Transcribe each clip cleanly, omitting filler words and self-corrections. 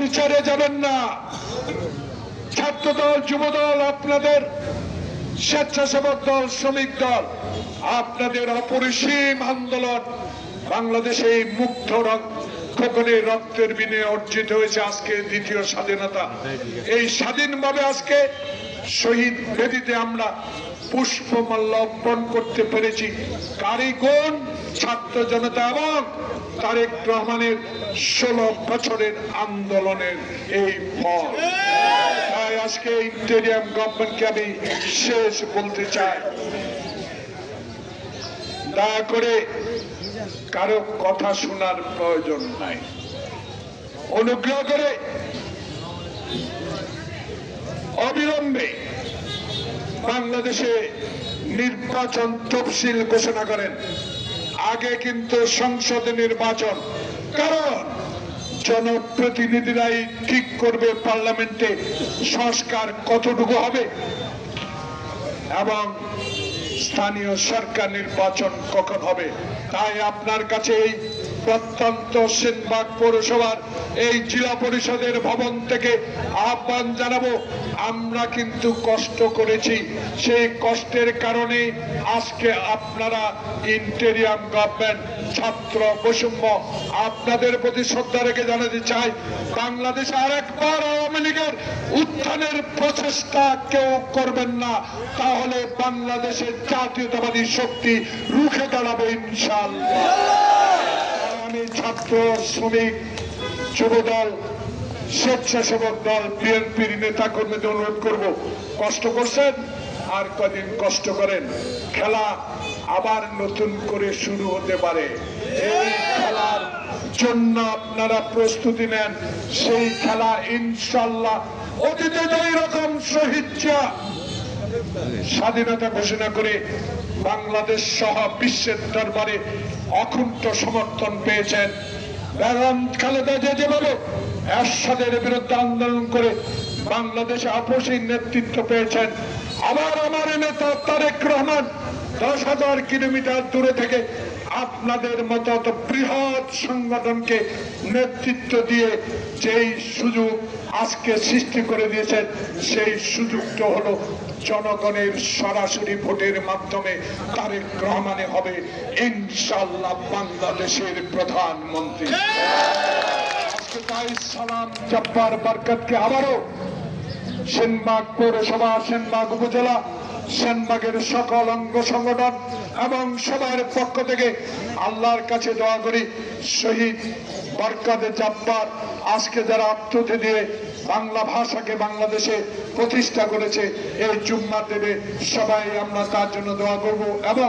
বিচারে যাবেন না। ছাত্রদল, যুবদল, আপনাদের স্বেচ্ছাসেবক দল, শ্রমিক দল, আপনাদের অপরিসীম আন্দোলন বাংলাদেশে এই মুগ্ধ খোকনের রক্তের বিনিময়ে অর্জিত হয়েছে আজকে দ্বিতীয় স্বাধীনতা। এই স্বাধীনভাবে আজকে শহীদ বেদিতে আমরা পুষ্পমাল্য অর্পণ করতে পেরেছি। কারিগণ, ছাত্র জনতা এবং তারেক রহমানের 16 বছরের আন্দোলনের এই ফল। তাই আজকে ইন্টেরিয়াম গভর্নমেন্টকে আমি শেষ বলতে চাই, দয়া করে কারো কথা শোনার প্রয়োজন নাই। অনুগ্রহ করে অবিলম্বে বাংলাদেশে নির্বাচন তফসিল ঘোষণা করেন। আগে কিন্তু সংসদে নির্বাচন, কারণ জনপ্রতিনিধিরাই ঠিক করবে পার্লামেন্টে সংস্কার কতটুকু হবে এবং স্থানীয় সরকার নির্বাচন কখন হবে। তাই আপনার কাছে এই প্রত্যন্ত সেনবাগ পৌরসভার এই জেলা পরিষদের ভবন থেকে আহ্বান জানাবো, আমরা কিন্তু কষ্ট করেছি, সেই কষ্টের কারণে আজকে আপনারা ইন্টেরিয়াম গভর্নমেন্ট, ছাত্র বৈষম্য, আপনাদের প্রতি শ্রদ্ধা রেখে জানাতে চাই, বাংলাদেশে আরেকবার আওয়ামী লীগের উত্থানের প্রচেষ্টা কেউ করবেন না, তাহলে বাংলাদেশের জাতীয়তাবাদী শক্তি রুখে দাঁড়াবে ইনশাআল্লাহ। আমি ছাত্র, শ্রমিক, যুবদল, স্বেচ্ছাসেবক দল, বিএনপির নেতা কর্মীদের অনুরোধ করব, কষ্ট করছেন আর কদিন কষ্ট করেন, খেলা আবার নতুন করে শুরু হতে পারে। এই খেলার জন্য আপনারা প্রস্তুতি নেন। সেই খেলা ইনশাআল্লাহ অতীতে যেই রকম শহীদরা স্বাধীনতা ঘোষণা করে বাংলাদেশ সহ বিশ্বের দরবারে অকুণ্ঠ সমর্থন পেয়েছেন, বেগম খালেদা জিয়া যেভাবে এরশাদের বিরুদ্ধে আন্দোলন করে বাংলাদেশে আপসী নেতৃত্ব পেয়েছেন, আবার আমার নেতা তারেক রহমান 10,000 কিলোমিটার দূরে থেকে আপনাদের মতো বৃহৎ সংগঠনকে নেতৃত্ব দিয়ে যেই সুযোগ আজকে সৃষ্টি করে দিয়েছেন, সেই সুযোগটা হলো জনগণের সরাসরি ভোটের মাধ্যমে তারেক রহমানে হবে ইনশাআল্লাহ বাংলাদেশের প্রধানমন্ত্রী। আজকে তাই সালাম জব্বার বরকতকে আবারও সেনবাগ পৌরসভা, সেনবাগ উপজেলা, সেনবাগের সকল অঙ্গ সংগঠন এবং সবার পক্ষ থেকে আল্লাহর কাছে দোয়া করি, শহীদ বরকত জব্বার আজকে যারা আত্মহত্যা দিয়ে বাংলা ভাষাকে বাংলাদেশে প্রতিষ্ঠা করেছে, এই জুম্মা দেবে সবাই আমরা তার জন্য দোয়া করব এবং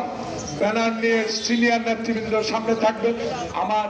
ব্যানার নিয়ে সিনিয়র নেতৃবৃন্দ সামনে থাকবে। আমার